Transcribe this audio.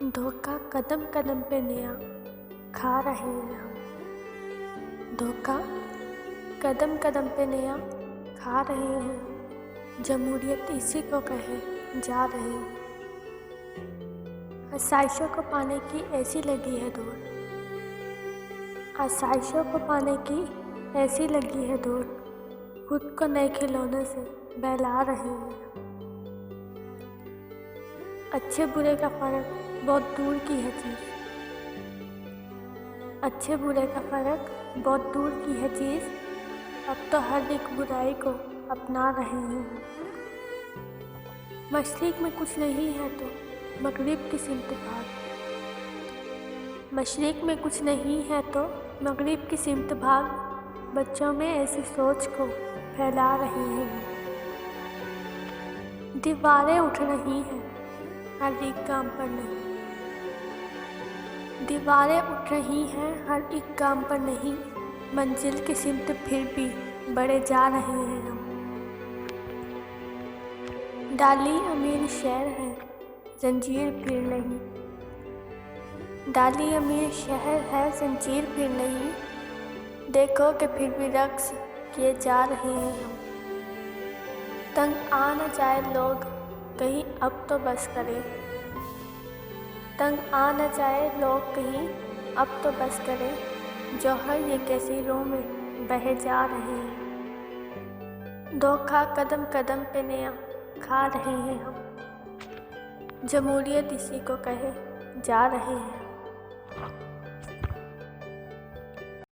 धोखा कदम कदम पे नया खा रहे हैं हम। धोखा कदम कदम पे नया खा रहे हैं। जमहूरियत इसी को कहे जा रहे हैं। आसाइशों को पाने की ऐसी लगी है दौड़। आसाइशों को पाने की ऐसी लगी है दौड़। खुद को नए खिलौने से बहला रहे हैं। अच्छे बुरे का फर्क बहुत दूर की है चीज़। अच्छे बुरे का फर्क बहुत दूर की है चीज़। अब तो हर एक बुराई को अपना रहे हैं। मशरिक में कुछ नहीं है तो मगरिब की सिमत भाग। मशरिक में कुछ नहीं है तो मगरिब की सिमत भाग। बच्चों में ऐसी सोच को फैला रहे हैं। दीवारें उठ रही हैं हर एक काम पर नहीं। दीवारें उठ रही हैं हर एक काम पर नहीं। मंजिल की सिमत फिर भी बढ़े जा रहे हैं हम। डाली अमीर शहर है जंजीर फिर नहीं। डाली अमीर शहर है जंजीर फिर नहीं। देखो कि फिर भी रक्स किए जा रहे हैं हम। तंग आ न जाए लोग कहीं अब तो बस करें। तंग आ न जाए लोग कहीं अब तो बस करें। जौहर ये कैसी रो में बहे जा रहे हैं। धोखा कदम कदम पे नया खा रहे हैं हम। जमहूरियत इसी को कहे जा रहे हैं।